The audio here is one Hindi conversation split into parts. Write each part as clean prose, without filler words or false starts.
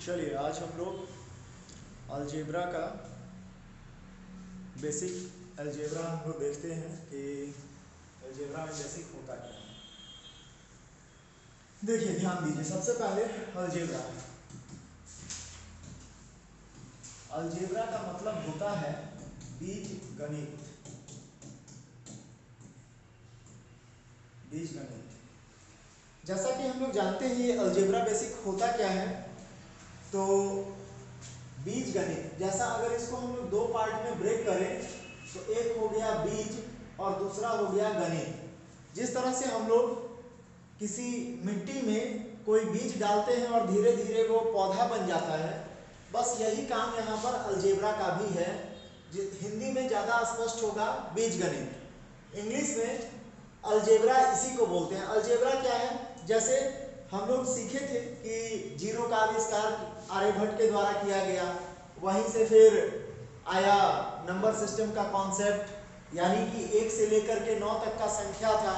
चलिए आज हम लोग अलजेब्रा का बेसिक अलजेब्रा हम लोग देखते हैं कि अलजेब्रा में बेसिक होता क्या है। देखिए ध्यान दीजिए, सबसे पहले अलजेब्रा अलजेब्रा का मतलब होता है बीज गणित। बीज गणित जैसा कि हम लोग जानते हैं ये अलजेब्रा बेसिक होता क्या है। तो बीज गणित जैसा अगर इसको हम लोग दो पार्ट में ब्रेक करें तो एक हो गया बीज और दूसरा हो गया गणित। जिस तरह से हम लोग किसी मिट्टी में कोई बीज डालते हैं और धीरे धीरे वो पौधा बन जाता है, बस यही काम यहाँ पर अलजेब्रा का भी है। हिंदी में ज़्यादा स्पष्ट होगा बीज गणित, इंग्लिश में अलजेब्रा इसी को बोलते हैं। अलजेब्रा क्या है, जैसे हम लोग सीखे थे कि जीरो का आविष्कार आर्यभट्ट के द्वारा किया गया, वहीं से फिर आया नंबर सिस्टम का कॉन्सेप्ट, यानी कि 1 से लेकर के 9 तक का संख्या था।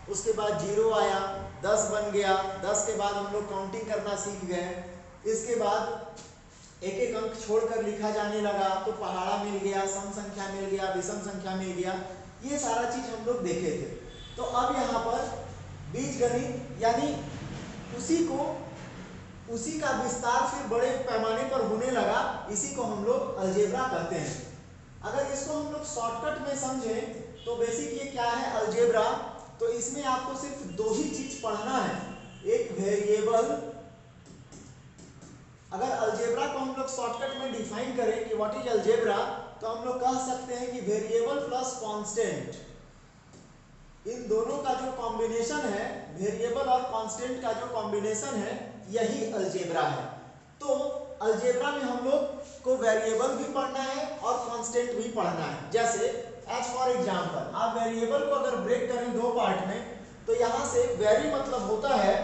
उसके बाद जीरो आया, 10 बन गया, 10 के बाद हम लोग काउंटिंग करना सीख गए। इसके बाद एक एक अंक छोड़कर लिखा जाने लगा, तो पहाड़ा मिल गया, सम संख्या मिल गया, विषम संख्या मिल गया, ये सारा चीज हम लोग देखे थे। तो अब यहाँ पर बीज गणित यानी उसी का विस्तार फिर बड़े पैमाने पर होने लगा, इसी को हम लोग अलजेब्रा कहते हैं। अगर इसको हम लोग शॉर्टकट में समझें तो बेसिक ये क्या है अलजेब्रा, तो इसमें आपको सिर्फ दो ही चीज पढ़ना है, एक वेरिएबल। अगर अलजेब्रा को हम लोग शॉर्टकट में डिफाइन करें कि व्हाट इज अलजेब्रा, तो हम लोग कह सकते हैं कि वेरिएबल प्लस कांस्टेंट, इन दोनों का जो कॉम्बिनेशन है, वेरिएबल और कांस्टेंट का जो कॉम्बिनेशन है, यही अलजेब्रा है। तो अलजेब्रा में हम लोग को वेरिएबल भी पढ़ना है और कांस्टेंट भी पढ़ना है। जैसे एज फॉर एग्जांपल आप वेरिएबल को अगर ब्रेक करें दो पार्ट में, तो यहाँ से वेरी मतलब होता है,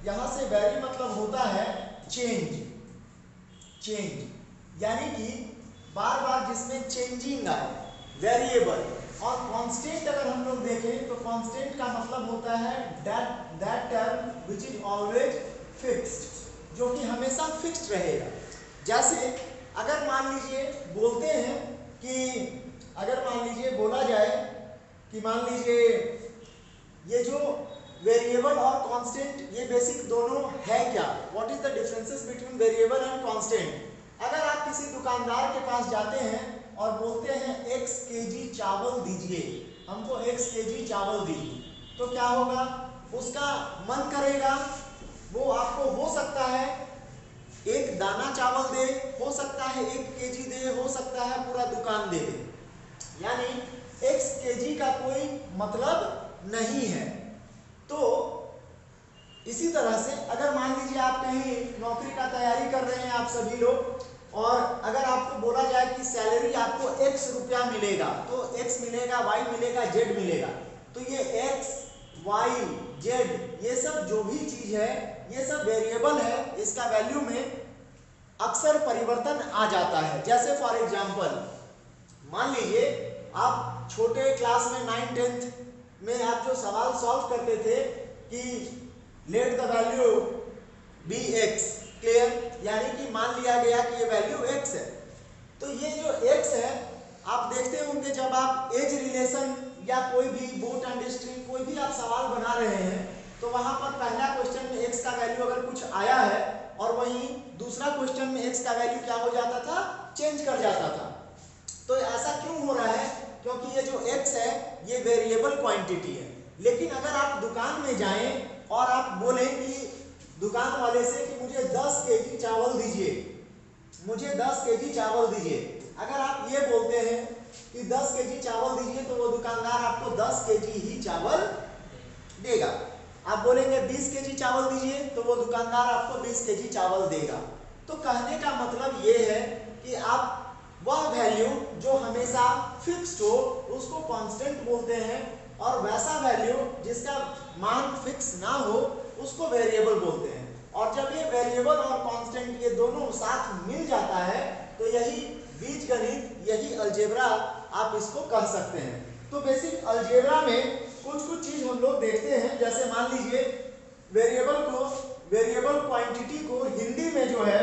यहाँ से वेरी मतलब होता है चेंज, यानी कि बार बार जिसमें चेंजिंग आए, वेरिएबल। और कांस्टेंट अगर हम लोग देखें तो कांस्टेंट का मतलब होता है that term which is always fixed, जो कि हमेशा फिक्स्ड रहेगा। जैसे अगर मान लीजिए बोलते हैं कि अगर मान लीजिए बोला जाए कि मान लीजिए ये जो वेरिएबल और कांस्टेंट ये बेसिक दोनों है क्या, what is the differences between variable and constant. अगर आप किसी दुकानदार के पास जाते हैं और बोलते हैं x केजी चावल दीजिए, हमको x केजी चावल दीजिए, तो क्या होगा, उसका मन करेगा, वो आपको हो सकता है एक दाना चावल दे, हो सकता है 1 केजी दे, हो सकता है पूरा दुकान दे दे, यानी x केजी का कोई मतलब नहीं है। तो इसी तरह से अगर मान लीजिए आप कहीं नौकरी का तैयारी कर रहे हैं आप सभी लोग, और अगर आपको बोला जाए कि सैलरी आपको x रुपया मिलेगा, तो x मिलेगा, y मिलेगा, z मिलेगा, तो ये x, y, z ये सब जो भी चीज है ये सब वेरिएबल है, इसका वैल्यू में अक्सर परिवर्तन आ जाता है। जैसे फॉर एग्जांपल मान लीजिए आप छोटे क्लास में 9th-10th में आप जो सवाल सॉल्व करते थे कि let the value be x, clear, यानी कि मान लिया गया कि ये वैल्यू x है। तो ये जो x है आप देखते होंगे जब आप एज रिलेशन या कोई भी बोट एंड स्ट्रिंग कोई भी आप सवाल बना रहे हैं, तो वहां पर पहला क्वेश्चन में x का वैल्यू अगर कुछ आया है और वहीं दूसरा क्वेश्चन में x का वैल्यू क्या हो जाता था, चेंज कर जाता था। तो ऐसा क्यों हो रहा है, क्योंकि ये जो x है ये वेरिएबल क्वांटिटी है। लेकिन अगर आप दुकान में जाएं और आप बोलें कि दुकान वाले से कि मुझे 10 केजी चावल दीजिए, मुझे 10 केजी चावल दीजिए, अगर आप ये बोलते हैं कि 10 केजी चावल दीजिए, तो वो दुकानदार आपको 10 केजी ही चावल देगा। आप बोलेंगे 20 केजी चावल दीजिए, तो वो दुकानदार आपको 20 केजी चावल देगा। तो कहने का मतलब ये है कि आप वह वैल्यू जो हमेशा फिक्स्ड हो उसको कांस्टेंट बोलते हैं, और वैसा वैल्यू जिसका मान फिक्स ना हो उसको वेरिएबल बोलते हैं। और जब ये वेरिएबल और कांस्टेंट ये दोनों साथ मिल जाता है तो यही बीजगणित, यही अलजेब्रा आप इसको कह सकते हैं। तो बेसिक अलजेब्रा में कुछ चीज हम लोग देखते हैं। जैसे मान लीजिए वेरिएबल क्वांटिटी को हिंदी में जो है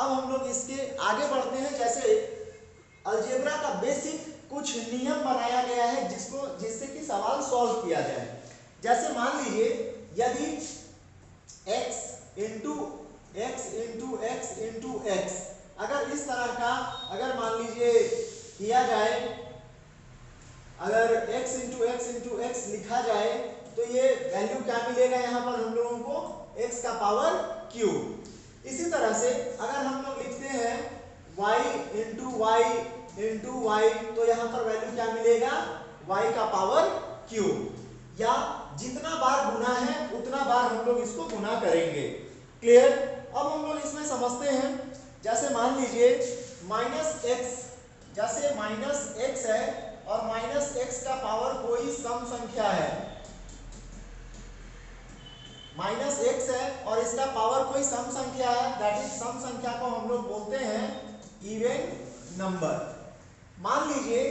अब हम लोग इसके आगे बढ़ते हैं। जैसे अलजेब्रा का बेसिक कुछ नियम बनाया गया है जिससे कि सवाल सॉल्व किया जाए। जैसे मान लीजिए यदि x इंटू x अगर इस तरह का अगर मान लीजिए किया जाए, अगर x इंटू x लिखा जाए तो ये वैल्यू क्या मिलेगा यहाँ पर हम लोगों को, x का पावर क्यूब। इसी तरह से अगर हम लोग लिखते हैं y इंटू y तो यहाँ पर वैल्यू क्या मिलेगा, y का पावर क्यूब। या जितना बार गुना है उतना बार हम लोग इसको गुना करेंगे। क्लियर। अब हम लोग इसमें समझते हैं। जैसे मान लीजिए जैसे माइनस एक्स है और माइनस एक्स का पावर कोई सम संख्या है, माइनस एक्स है और इसका पावर कोई सम संख्या है, दैट इज सम संख्या को हम लोग बोलते हैं इवन नंबर। मान लीजिए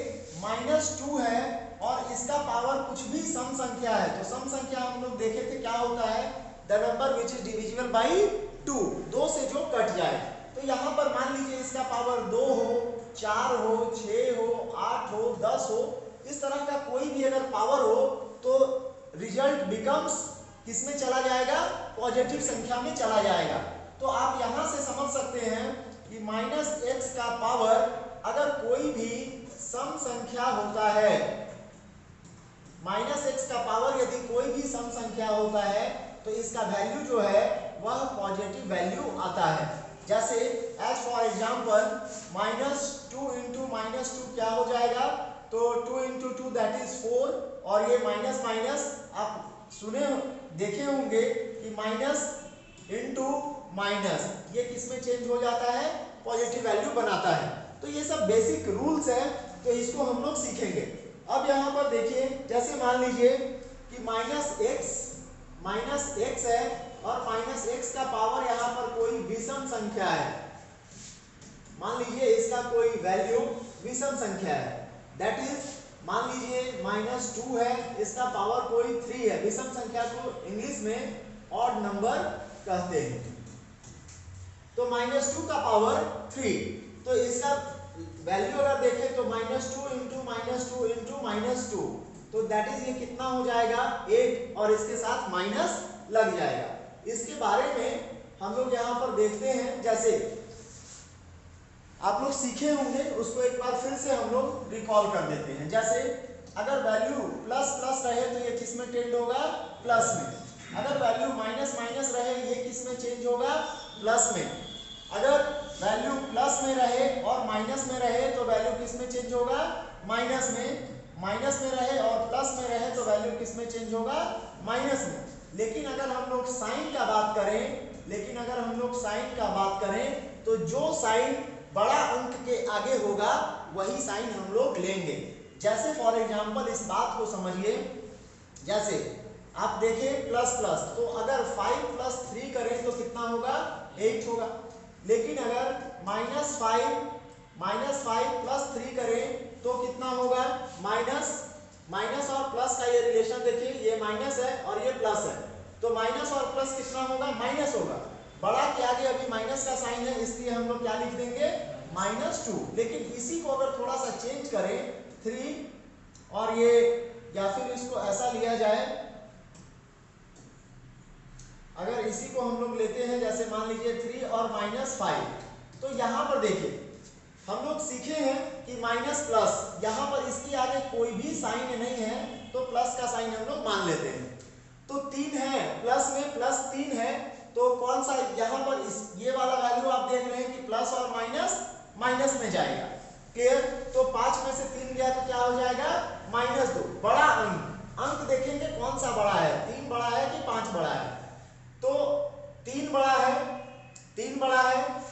-2 है और इसका पावर कुछ भी सम संख्या है, तो सम संख्या हम लोग देखे थे क्या होता है, the number which is divisible by 2, 2 से जो कट जाए। तो यहाँ पर मान लीजिए इसका पावर 2 हो, 4 हो, 6 हो, 8 हो, 10 हो, इस तरह का कोई भी अगर पावर हो तो रिजल्ट बिकम्स किसमें चला जाएगा, पॉजिटिव संख्या में चला जाएगा। तो आप यहां से समझ सकते हैं कि -x का पावर अगर कोई भी सम संख्या होता है, -x का पावर यदि कोई भी सम संख्या होता है तो इसका वैल्यू जो है वह पॉजिटिव वैल्यू आता है। जैसे एज फॉर एग्जांपल -2 इंटू -2 क्या हो जाएगा, तो 2 इंटू 2 दैट इज 4, और ये माइनस माइनस आप देखे होंगे कि माइनस इंटू माइनस ये किस में चेंज हो जाता है, पॉजिटिव वैल्यू बनाता है। तो ये सब बेसिक रूल्स है, तो इसको हम लोग सीखेंगे। अब यहाँ पर देखिए, जैसे मान लीजिए कि माइनस एक्स है और -x का पावर यहाँ पर कोई विषम संख्या है, मान लीजिए इसका कोई वैल्यू विषम संख्या है, दैट इज मान लीजिए -2 है, इसका पावर कोई 3 है। विषम संख्या को इंग्लिश में ऑड नंबर कहते हैं। तो -2 का पावर 3, तो इसका वैल्यू अगर देखें तो -2 इंटू -2 तो दैट इज ये कितना हो जाएगा, 8, और इसके साथ माइनस लग जाएगा। इसके बारे में हम लोग यहाँ पर देखते हैं। जैसे आप लोग सीखे होंगे, उसको एक बार फिर से हम लोग रिकॉल कर देते हैं। जैसे अगर वैल्यू प्लस प्लस रहे तो ये किस में टेंड होगा, प्लस में। अगर वैल्यू माइनस माइनस रहे ये किस में चेंज होगा, प्लस में। अगर वैल्यू प्लस में रहे और माइनस में रहे तो वैल्यू किस में चेंज होगा, माइनस में। माइनस में रहे और प्लस में रहे तो वैल्यू किस में चेंज होगा, माइनस में। लेकिन अगर हम लोग साइन का बात करें तो जो साइन बड़ा अंक के आगे होगा वही साइन हम लोग लेंगे। जैसे फॉर एग्जांपल इस बात को समझिए, जैसे आप देखें प्लस प्लस, तो अगर 5 + 3 करें तो कितना होगा, 8 होगा। लेकिन अगर -5 + 3 करें तो कितना होगा, माइनस और प्लस का ये रिलेशन देखिए, ये माइनस है और ये प्लस है, तो माइनस और प्लस कितना होगा, माइनस होगा। बड़ा के आगे अभी माइनस का साइन है, इसलिए हम लोग क्या लिख देंगे, -2। लेकिन इसी को अगर थोड़ा सा चेंज करें 3 और ये, या फिर इसको ऐसा लिया जाए, अगर इसी को हम लोग लेते हैं, जैसे मान लीजिए 3 और -5, तो यहाँ पर देखिए हम लोग सीखे हैं कि माइनस प्लस, यहाँ पर इसके आगे कोई भी साइन नहीं है तो प्लस का साइन हम लोग मान लेते हैं। तो 3 है, प्लस में प्लस 3 है, तो कौन सा यहाँ पर ये वाला वैल्यू आप देख रहे हैं कि प्लस और माइनस में जाएगा। क्लियर। तो 5 में से 3 गया तो क्या हो जाएगा, -2। बड़ा अंक देखेंगे कौन सा बड़ा है, 3 बड़ा है कि 5 बड़ा है, तो 3 बड़ा है,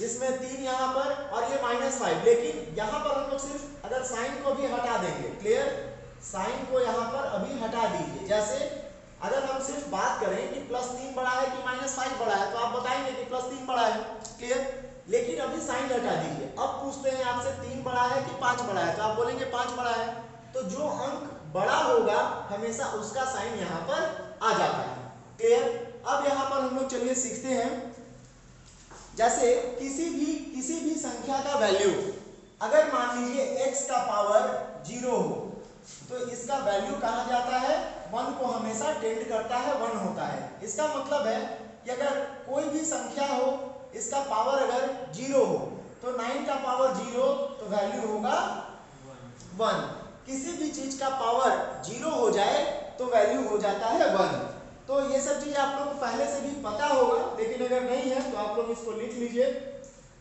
इसमें 3 यहाँ पर और ये -5। लेकिन यहाँ पर हम लोग सिर्फ अगर साइन को भी हटा देंगे, क्लियर, साइन को यहाँ पर अभी हटा दीजिए। जैसे अगर हम सिर्फ बात करें कि +3 बड़ा है कि -5 बड़ा है, तो आप बताएंगे कि +3 बड़ा है, क्लियर। लेकिन अभी साइन हटा दीजिए, अब पूछते हैं आपसे 3 बड़ा है कि 5 बड़ा है, तो आप बोलेंगे 5 बड़ा है। तो जो अंक बड़ा होगा हमेशा उसका साइन यहाँ पर आ जाता है, क्लियर। अब यहाँ पर हम लोग चलिए सीखते हैं। जैसे किसी भी संख्या का वैल्यू अगर मान लीजिए x का पावर 0 हो तो इसका वैल्यू कहा जाता है 1 को हमेशा टेंड करता है 1 होता है। इसका मतलब है कि अगर कोई भी संख्या हो इसका पावर अगर 0 हो तो 9 का पावर 0 तो वैल्यू होगा 1। किसी भी चीज का पावर 0 हो जाए तो वैल्यू हो जाता है 1। तो ये सब चीज आप लोग को पहले से भी पता होगा, लेकिन अगर नहीं है तो आप लोग इसको लिख लीजिए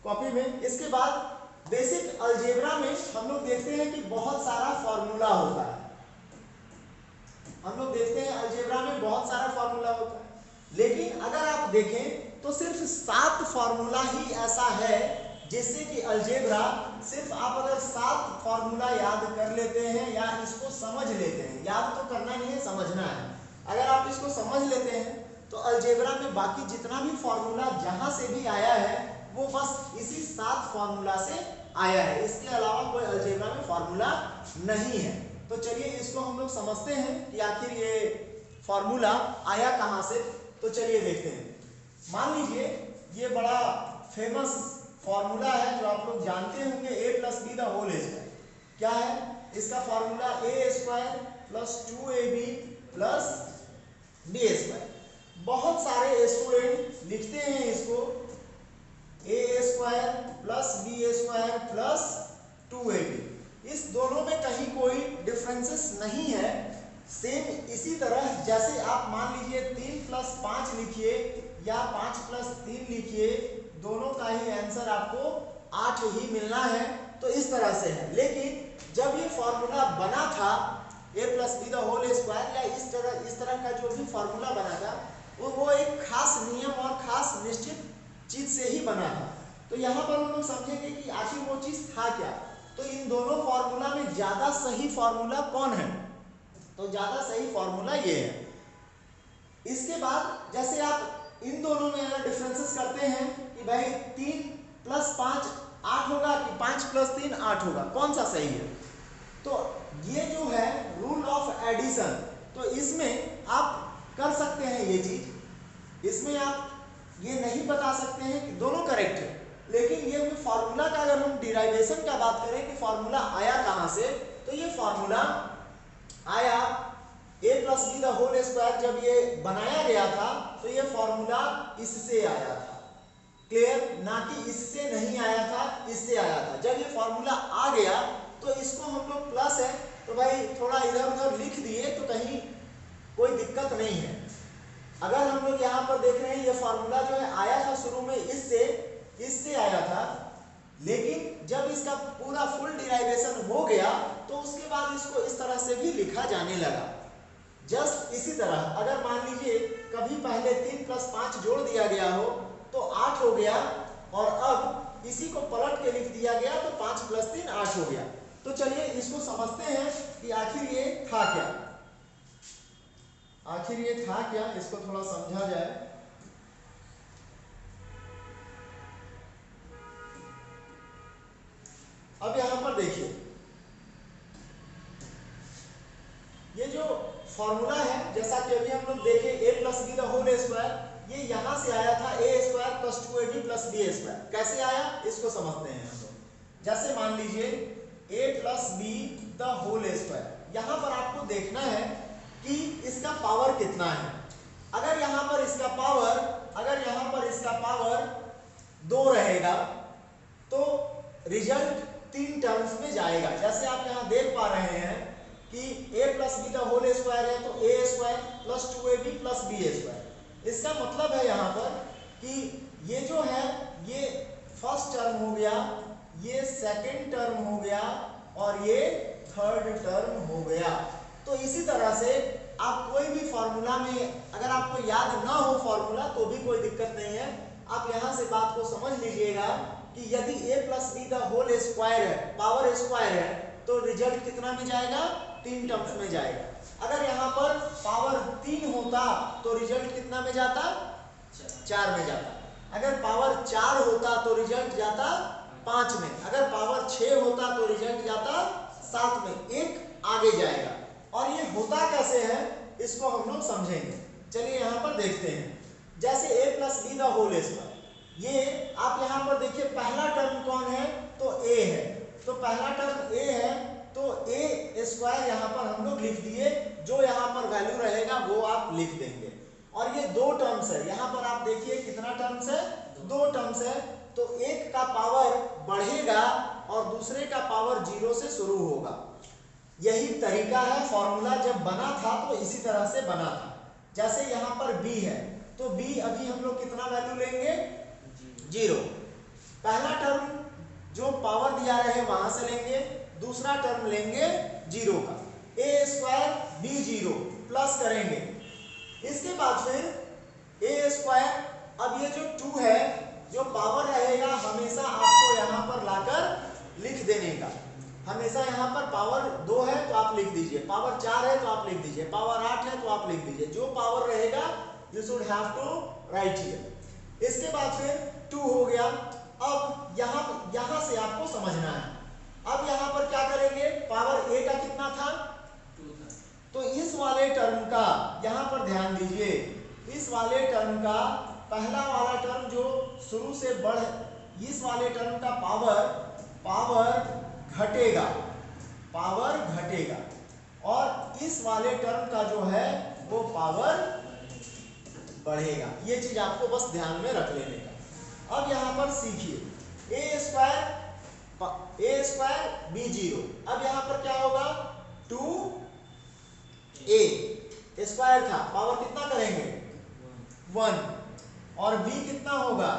कॉपी में। इसके बाद बेसिक अलजेब्रा में हम लोग देखते हैं कि बहुत सारा फॉर्मूला होता है। हम लोग देखते हैं अलजेब्रा में बहुत सारा फॉर्मूला होता है, लेकिन अगर आप देखें तो सिर्फ 7 फॉर्मूला ही ऐसा है जिससे कि अलजेब्रा सिर्फ आप अगर 7 फॉर्मूला याद कर लेते हैं या इसको समझ लेते हैं, याद तो करना नहीं है, समझना है। अगर आप इसको समझ लेते हैं तो अलजेब्रा में बाकी जितना भी फॉर्मूला जहां से भी आया है वो बस इसी 7 फॉर्मूला से आया है, इसके अलावा कोई अलजेब्रा में फॉर्मूला नहीं है। तो चलिए इसको हम लोग समझते हैं कि आखिर ये फॉर्मूला आया कहां से। तो चलिए देखते हैं। मान लीजिए ये बड़ा फेमस फॉर्मूला है जो आप लोग जानते होंगे, a plus b the whole square. क्या है इसका formula? a square plus 2ab plus b square. बहुत सारे स्टूडेंट लिखते हैं इसको a square plus b square plus 2ab। इस दोनों में कहीं कोई डिफरेंसेस नहीं है, सेम इसी तरह जैसे आप मान लीजिए 3 प्लस 5 लिखिए या 5 प्लस 3 लिखिए, दोनों का ही आंसर आपको 8 ही मिलना है। तो इस तरह से है, लेकिन जब ये फॉर्मूला बना था a plus b the whole square या इस तरह का जो भी फॉर्मूला बना था वो एक खास नियम और खास निश्चित चीज से ही बना था। तो यहाँ पर हम लोग समझेंगे कि आखिर वो चीज था क्या। तो इन दोनों फॉर्मूला में ज्यादा सही फॉर्मूला कौन है? तो ज्यादा सही फॉर्मूला ये है। इसके बाद जैसे आप इन दोनों में अगर डिफरेंसेस करते हैं कि भाई 3 प्लस 5 8 होगा कि 5 प्लस 3 8 होगा, कौन सा सही है? तो ये जो है रूल ऑफ एडिशन, तो इसमें आप कर सकते हैं ये चीज। इसमें आप ये नहीं बता सकते हैं कि दोनों करेक्ट है, लेकिन ये फॉर्मूला का अगर हम डिराइवेशन का बात करें कि फॉर्मूला आया कहां से, तो ये फॉर्मूला आया a plus b the whole square. जब ये बनाया गया था तो ये फॉर्मूला इससे आया था, क्लियर? ना कि इससे नहीं आया था, इससे आया था। जब ये फॉर्मूला आ गया तो इसको हम लोग प्लस है तो भाई थोड़ा इधर उधर लिख दिए तो कहीं कोई दिक्कत नहीं है। अगर हम लोग यहाँ पर देख रहे हैं ये फॉर्मूला जो है आया था शुरू में इससे आया था, लेकिन जब इसका पूरा फुल डिराइवेशन हो गया तो उसके बाद इसको इस तरह से भी लिखा जाने लगा। जस्ट इसी तरह अगर मान लीजिए कभी पहले 3 प्लस 5 जोड़ दिया गया हो तो 8 हो गया, और अब इसी को पलट के लिख दिया गया तो 5 प्लस 3 8 हो गया। तो चलिए इसको समझते हैं कि आखिर ये था क्या। आखिर ये था क्या, इसको थोड़ा समझा जाए। अब यहां पर देखिए ये जो फॉर्मूला है, जैसा कि अभी हम लोग देखे a plus b the whole square, ये यहां से आया था a square plus 2ab plus b square. कैसे आया इसको समझते हैं हम लोग। जैसे मान लीजिए a plus b the whole square, यहां पर आपको देखना है कि इसका पावर कितना है। अगर यहां पर इसका पावर 2 रहेगा तो रिजल्ट 3 टर्म्स में जाएगा। जैसे आप यहां देख पा रहे हैं कि a plus b the whole square है तो a square plus 2ab plus b square. इसका मतलब है यहाँ पर कि ये जो है ये फर्स्ट टर्म हो गया, ये सेकंड टर्म हो गया और ये थर्ड टर्म हो गया। तो इसी तरह से आप कोई भी फॉर्मूला में अगर आपको याद ना हो फॉर्मूला तो भी कोई दिक्कत नहीं है, आप यहाँ से बात को समझ लीजिएगा कि यदि a plus b the whole square है, पावर स्क्वायर है, तो रिजल्ट कितना में जाएगा? 3 टर्म्स में जाएगा। अगर यहाँ पर पावर 3 होता तो रिजल्ट कितना में जाता? 4 में जाता। अगर पावर 4 होता तो रिजल्ट जाता 5 में। अगर पावर 6 होता तो रिजल्ट जाता 7 में, एक आगे जाएगा। और ये होता कैसे है इसको हम लोग समझेंगे। चलिए यहाँ पर देखते हैं। जैसे a plus b the whole square, ये आप यहाँ पर देखिए पहला टर्म कौन है, तो ए है, तो पहला टर्म ए है, तो ए स्क्वायर यहाँ पर हम लोग लिख दिए, जो यहाँ पर वैल्यू रहेगा वो आप लिख देंगे। और ये दो टर्म्स है, यहाँ पर आप देखिए कितना टर्म्स है, दो टर्म्स है, तो एक का पावर बढ़ेगा और दूसरे का पावर 0 से शुरू होगा। यही तरीका है, फॉर्मूला जब बना था तो इसी तरह से बना था। जैसे यहाँ पर b है, तो b अभी हम लोग कितना वैल्यू लेंगे, 0। पहला टर्म जो पावर दिया रहे वहां से लेंगे, दूसरा टर्म लेंगे 0 का, a स्क्वायर b 0 प्लस करेंगे। इसके बाद फिर a स्क्वायर, अब ये जो 2 है, जो पावर रहेगा हमेशा आपको यहाँ पर लाकर लिख देने का। हमेशा यहाँ पर पावर 2 है तो आप लिख दीजिए, पावर 4 है तो आप लिख दीजिए, पावर 8 है तो आप लिख दीजिए, जो पावर रहेगा you should have to write here. इसके बाद फिर 2 हो गया। अब यहाँ से आपको समझना है, अब यहाँ पर क्या करेंगे, पावर a का कितना था, 2 था, तो इस वाले टर्म का यहाँ पर ध्यान दीजिए, इस वाले टर्म का पहला वाला टर्म जो शुरू से बढ़, इस वाले टर्म का पावर घटेगा, पावर घटेगा, और इस वाले टर्म का जो है वो पावर बढ़ेगा। ये चीज आपको बस ध्यान में रख लेने का। अब यहाँ पर सीखिए, a स्क्वायर b 0, अब यहाँ पर क्या होगा, 2a स्क्वायर था, पावर कितना करेंगे, 1, और b कितना होगा,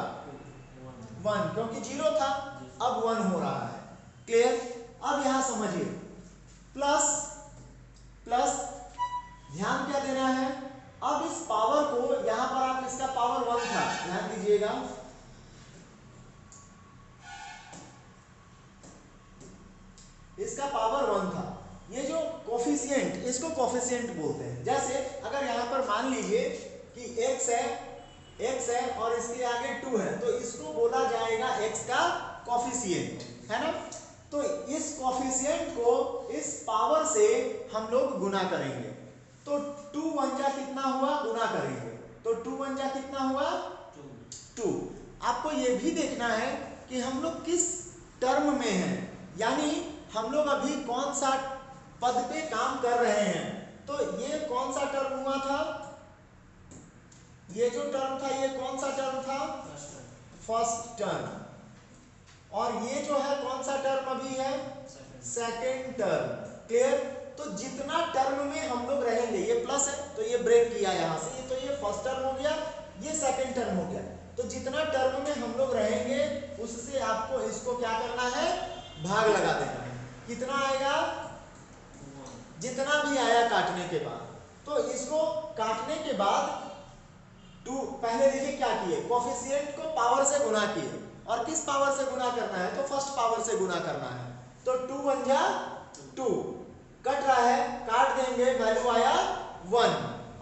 1, क्योंकि 0 था, अब 1 हो रहा है। क्लियर। अब यहां समझिए, प्लस ध्यान क्या देना है, अब इस पावर को यहां पर आप, इसका पावर 1 था, ध्यान दीजिएगा, इसका पावर 1 था, ये जो कोफिशिएंट, इसको कोफिशिएंट बोलते हैं। जैसे अगर यहां पर मान लीजिए कि x है और इसके आगे 2 है, तो इसको बोला जाएगा x का कोफिशिएंट, है ना। तो इस कोफिशिएंट को इस पावर से हम लोग गुना करेंगे, तो 2 1 जा कितना हुआ, गुना करेंगे, तो 2 1 जा कितना हुआ, 2। आपको ये भी देखना है कि हम लोग किस टर्म में हैं, यानी हम लोग अभी कौन सा पद पे काम कर रहे हैं। तो ये कौन सा टर्म हुआ था, ये जो टर्म था ये कौन सा टर्म था, फर्स्ट टर्म, और ये जो है कौन सा टर्म अभी है, सेकेंड टर्म। क्लियर। तो जितना टर्म में हम लोग रहेंगे, ये प्लस है तो ये ब्रेक किया यहां से, तो ये फर्स्ट टर्म हो गया, ये सेकेंड टर्म हो गया, तो जितना टर्म में हम लोग रहेंगे उससे आपको इसको क्या करना है, भाग लगा देना है। कितना आएगा, जितना भी आया काटने के बाद, तो इसको काटने के बाद 2, पहले देखिए क्या किए, कोफिशिएंट को पावर से गुना किए, और किस पावर से गुना करना है, तो फर्स्ट पावर से गुना करना है, तो 2 1 जा 2, कट रहा है, काट देंगे, वैल्यू आया 1।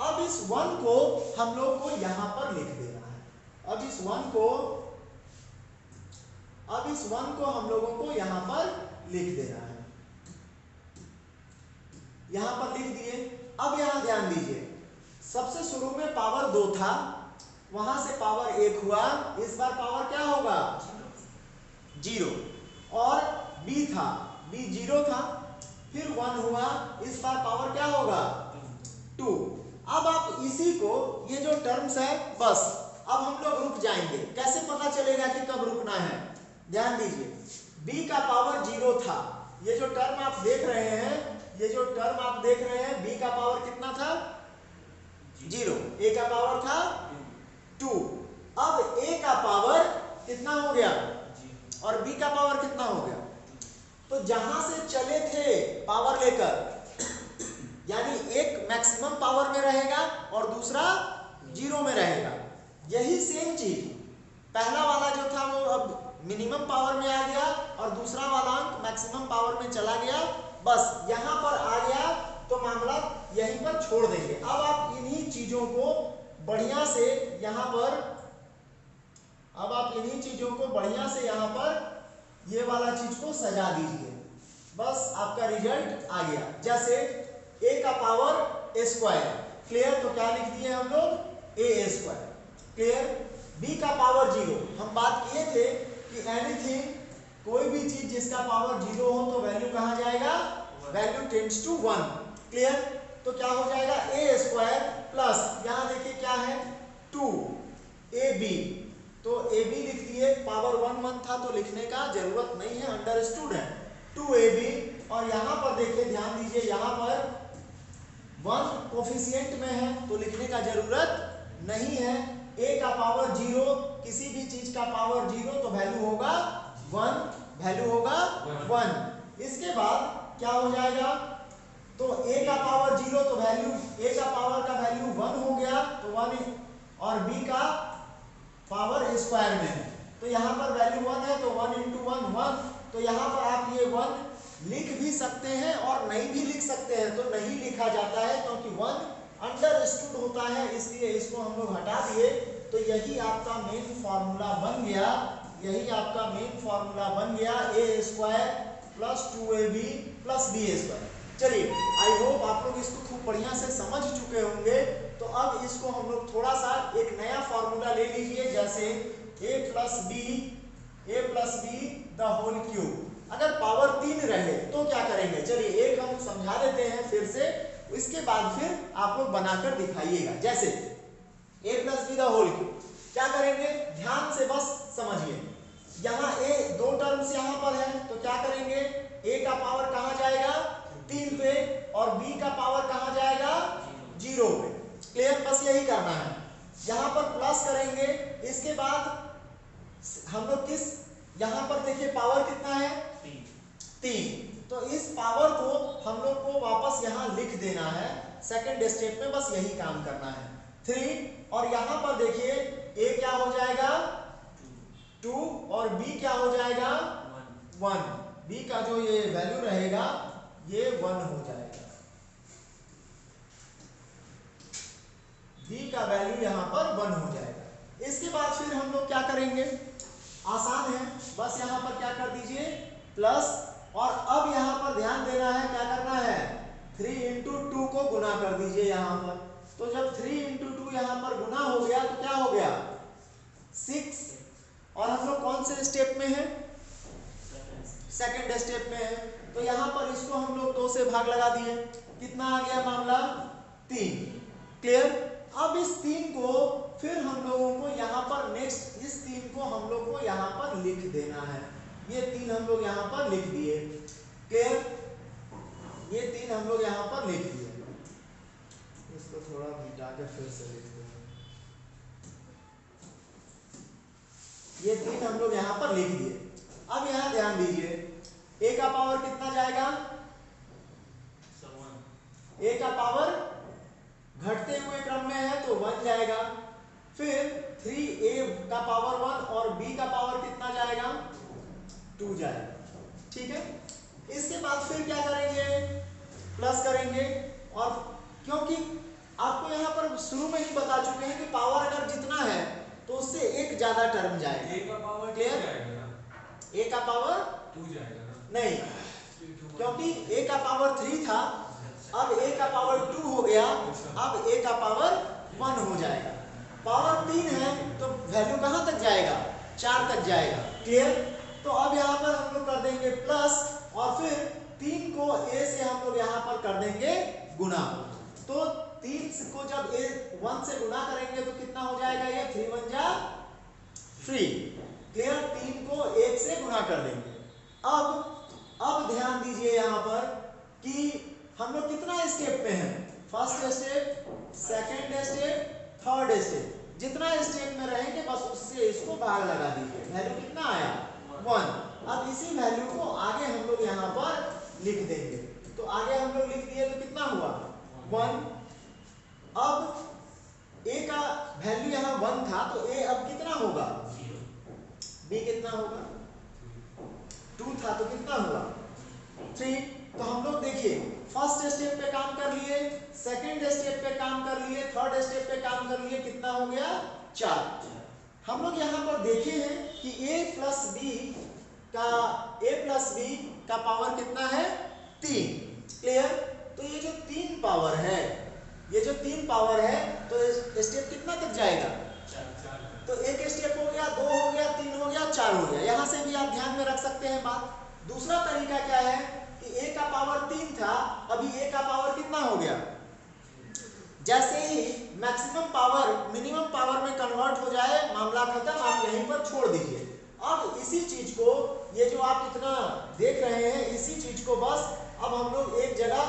अब इस 1 को हम लोग को यहां पर लिख देना है, अब इस 1 को हम लोगों को यहां पर लिख देना है, यहां पर लिख दिए। अब यहां ध्यान दीजिए, सबसे शुरू में पावर 2 था, वहां से पावर 1 हुआ, इस बार पावर क्या होगा, 0, और b था, b 0 था, फिर 1 हुआ, इस बार पावर क्या होगा, 2। अब आप इसी को, ये जो टर्म्स है, बस अब हम लोग रुक जाएंगे। कैसे पता चलेगा कि कब रुकना है, ध्यान दीजिए, b का पावर 0 था, ये जो टर्म आप देख रहे हैं, ये जो टर्म आप देख रहे हैं, b का पावर कितना था, 0, a का पावर था 2, अब a का पावर कितना हो गया, और b का पावर कितना हो गया, तो जहां से चले थे पावर लेकर, यानी एक मैक्सिमम पावर में रहेगा और दूसरा 0 में रहेगा। यही सेम चीज, पहला वाला जो था वो अब मिनिमम पावर में आ गया और दूसरा वाला अंक मैक्सिमम पावर में चला गया, बस यहां पर आ गया, तो मामला यहीं पर छोड़ देंगे। अब आप इन्हीं चीजों को बढ़िया से यहां पर, अब आप इन्हीं चीजों को बढ़िया से यहां पर ये वाला चीज को सजा दीजिए, बस आपका रिजल्ट आ गया। जैसे a का पावर a स्क्वायर, क्लियर, तो क्या लिख दिए हम लोग, a स्क्वायर। क्लियर। b का पावर 0, हम बात किए थे कि एनीथिंग, कोई भी चीज जिसका पावर 0 हो तो वैल्यू कहाँ जाएगा, वैल्यू टेंड्स टू 1। क्लियर? तो क्या हो जाएगा ए स्क्वायर प्लस, यहाँ देखिए क्या है 2ab, तो ab लिख दिए, पावर 1 था तो लिखने का जरूरत नहीं है, अंडरस्टूड है 2ab। और यहाँ पर देखिए ध्यान दीजिए, यहाँ पर 1 कोफिशिएंट में है तो लिखने का जरूरत नहीं है। a का पावर 0, किसी भी चीज का पावर 0 तो वैल्यू होगा 1, वैल्यू होगा 1। इसके बाद क्या हो जाएगा, तो a का पावर 0 तो वैल्यू, a का पावर का वैल्यू 1 हो गया, तो 1, और b का पावर स्क्वायर में है तो यहाँ पर वैल्यू 1 है तो 1 × 1 1, तो यहाँ पर आप ये 1 लिख भी सकते हैं और नहीं भी लिख सकते हैं, तो नहीं लिखा जाता है क्योंकि 1 अंडरस्टूड होता है, इसलिए इसको हम लोग हटा दिए। तो यही आपका मेन फॉर्मूला बन गया, यही आपका मेन फॉर्मूला बन गया, a square plus 2ab plus b square. चलिए, आई होप आप लोग इसको खूब बढ़िया से समझ चुके होंगे। तो अब इसको हम लोग थोड़ा सा एक नया फॉर्मूला ले लीजिए, जैसे a plus b the whole cube. अगर पावर 3 रहे तो क्या करेंगे, चलिए एक हम समझा देते हैं फिर से, इसके बाद फिर आप लोग बनाकर दिखाइएगा। जैसे a plus b the whole cube, क्या करेंगे ध्यान से बस समझिए। यहाँ a 2 टर्म्स यहाँ पर है तो क्या करेंगे, a का पावर कहाँ जाएगा 3 पे, और b का पावर कहाँ जाएगा 0 पे। क्लियर? बस यही करना है। यहाँ पर प्लस करेंगे, इसके बाद हम लोग किस, यहाँ पर देखिए पावर कितना है 3, तो इस पावर को हम लोग को वापस यहाँ लिख देना है, सेकंड स्टेप में बस यही काम करना है 3। और यहाँ पर देखिए a क्या हो जाएगा 2 और b क्या हो जाएगा 1, b का जो ये वैल्यू रहेगा ये 1 हो जाएगा, b का वैल्यू यहाँ पर 1 हो जाएगा। इसके बाद फिर हम लोग क्या करेंगे, आसान है, बस यहाँ पर क्या कर दीजिए प्लस, और अब यहाँ पर ध्यान देना है, क्या करना है 3 × 2 को गुना कर दीजिए यहाँ पर। तो जब 3 × 2 यहाँ पर गुना हो गया तो क्या हो गया 6, और हम लोग कौन से स्टेप में है, सेकंड स्टेप में है, तो यहाँ पर इसको हम लोग 2 से भाग लगा दिए, कितना आ गया मामला 3। क्लियर? अब इस 3 को फिर हम लोगों को यहाँ पर नेक्स्ट, इस 3 को हम लोग को यहाँ पर लिख देना है, ये 3 हम लोग यहाँ पर लिख दिए। क्लियर? ये 3 हम लोग यहाँ पर लिख दिए, इसको थोड़ा मिटा के फिर से लिख दें, ये 3 हम लोग यहाँ पर लिख दिए। अब यहाँ ध्यान दीजिए, a का पावर कितना जाएगा, a का पावर घटते हुए क्रम में है तो 1 जाएगा, फिर 3a का पावर 1 और b का पावर कितना जाएगा 2 जाएगा। ठीक है? इसके बाद फिर क्या करेंगे, प्लस करेंगे, और क्योंकि आपको यहाँ पर शुरू में ही बता चुके हैं कि पावर अगर जितना है तो उससे एक ज्यादा टर्म जाएगा। a का पावर क्लियर? a का पावर 2 जाएगा ना, नहीं, क्योंकि a का पावर 3 था, अब a का पावर 2 हो गया, अब a का पावर 1 हो जाएगा। पावर 3 है तो वैल्यू कहाँ तक जाएगा 4 तक जाएगा। क्लियर? तो अब यहाँ पर हम लोग कर देंगे प्लस, और फिर 3 को a से हम लोग यहाँ पर कर देंगे गुना, तो 3 को जब a 1 से गुना करेंगे तो कितना हो जाएगा, ये 3 1 जा 3। क्लियर? 3 को 1 से गुना कर देंगे। अब ध्यान दीजिए यहाँ पर कि हम लोग कितना स्टेप पे हैं, first step, second step, third step, जितना स्टेप में रहेंगे बस उससे इसको भाग लगा दीजिए, वैल्यू कितना आया 1। अब इसी वैल्यू को आगे हम लोग यहाँ पर लिख देंगे, तो आगे हम लोग लिख दिए तो कितना हुआ 1। अब a का वैल्यू यहाँ 1 था तो a अब कितना होगा, b कितना होगा 2 था तो कितना हुआ 3। तो हम लोग देखिए फर्स्ट स्टेप पे काम कर लिए, सेकंड स्टेप पे काम कर लिए, थर्ड स्टेप पे काम कर लिए, कितना हो गया 4। हम लोग यहाँ पर देखे हैं कि a प्लस b का पावर कितना है 3। क्लियर? तो ये जो 3 पावर है, ये जो 3 पावर है तो स्टेप कितना तक जाएगा 4 तो एक स्टेप हो गया, 2 हो गया, 3 हो गया, 4 हो गया। यहाँ से भी आप ध्यान में रख सकते हैं बात। दूसरा तरीका क्या है कि a का पावर 3 था, अभी a का पावर कितना हो गया, जैसे ही मैक्सिमम पावर मिनिमम पावर में कन्वर्ट हो जाए मामला खत्म, आप यहीं पर छोड़ दीजिए। अब इसी चीज को, ये जो आप इतना देख रहे हैं, इसी चीज को बस अब हम लोग एक जगह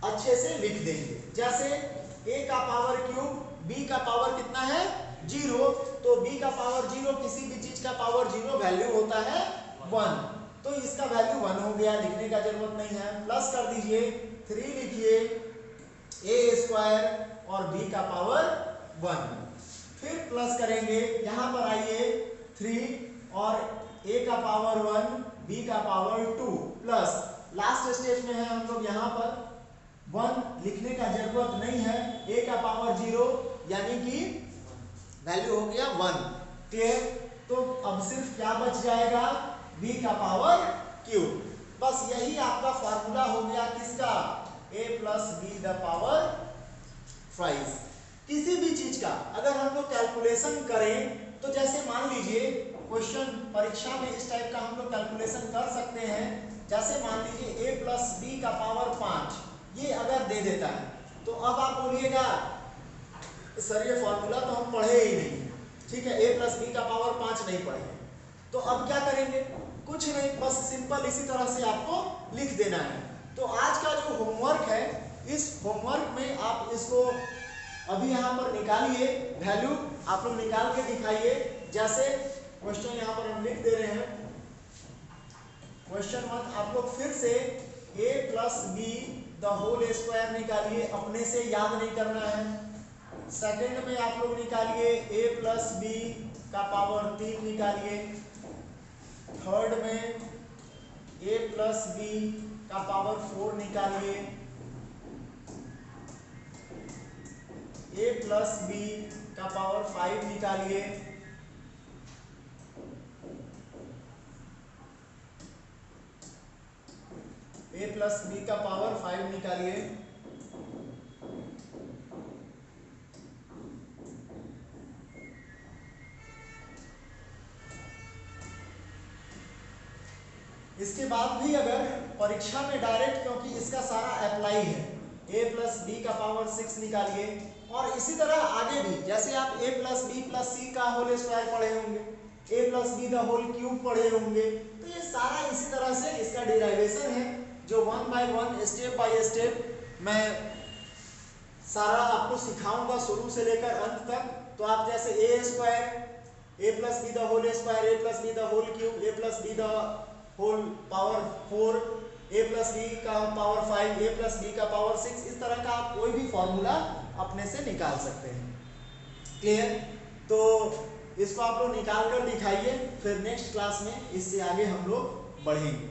अच्छे से लिख देंगे। जैसे a का पावर क्यूब, b का पावर कितना है 0, तो b का पावर 0, किसी भी चीज का पावर 0 वैल्यू होता है 1, तो इसका वैल्यू 1 हो गया, लिखने का जरूरत नहीं है। प्लस कर दीजिए, 3 लिखिए a स्क्वायर और b का पावर 1, फिर प्लस करेंगे, यहां पर आइए 3 और a का पावर 1, b का पावर 2, प्लस लास्ट स्टेप में है हम लोग, यहां पर 1 लिखने का जरूरत नहीं है, a का पावर 0 यानी कि वैल्यू हो गया 1। क्लियर? तो अब सिर्फ क्या बच जाएगा, b का पावर क्यूब। बस यही आपका फार्मूला हो गया किसका, a plus b the power 5। किसी भी चीज का अगर हम लोग कैलकुलेशन करें, तो जैसे मान लीजिए क्वेश्चन परीक्षा में इस टाइप का हम लोग कैलकुलेशन कर सकते हैं। जैसे मान लीजिए a प्लस बी का पावर 5, ये अगर दे देता है, तो अब आप बोलिएगा सर ये फॉर्मूला तो हम पढ़े ही नहीं, ठीक है, a प्लस बी का पावर 5 नहीं पढ़े, तो अब क्या करेंगे, कुछ नहीं, बस सिंपल इसी तरह से आपको लिख देना है। तो आज का जो होमवर्क है, इस होमवर्क में आप इसको अभी यहाँ पर निकालिए, वैल्यू आप लोग निकाल के दिखाइए। जैसे क्वेश्चन यहाँ पर हम लिख दे रहे हैं, क्वेश्चन 1 आप लोग फिर से a plus b the whole square निकालिए, अपने से याद नहीं करना है। सेकंड में आप लोग निकालिए a प्लस बी का पावर 3 निकालिए। थर्ड में a प्लस बी का पावर 4 निकालिए, a प्लस बी का पावर 5 निकालिए, a प्लस बी का पावर 5 निकालिए। इसके बाद भी अगर परीक्षा में डायरेक्ट, क्योंकि इसका सारा अप्लाई है, a प्लस बी का पावर 6 निकालिए। और इसी तरह आगे भी, जैसे आप a plus b plus c का होल स्क्वायर पढ़े होंगे, a plus b the whole cube पढ़े होंगे, तो ये सारा इसी तरह से इसका डिराइवेशन है, जो 1 बाय 1 स्टेप बाय स्टेप मैं सारा आपको सिखाऊंगा शुरू से लेकर अंत तक। तो आप जैसे a square, a plus b the whole square, a plus b the whole cube, a plus b the whole power 4, a plus b का पावर 5, a प्लस बी का पावर 6, इस तरह का आप कोई भी फॉर्मूला अपने से निकाल सकते हैं। क्लियर? तो इसको आप लोग निकाल कर दिखाइए, फिर नेक्स्ट क्लास में इससे आगे हम लोग बढ़ेंगे।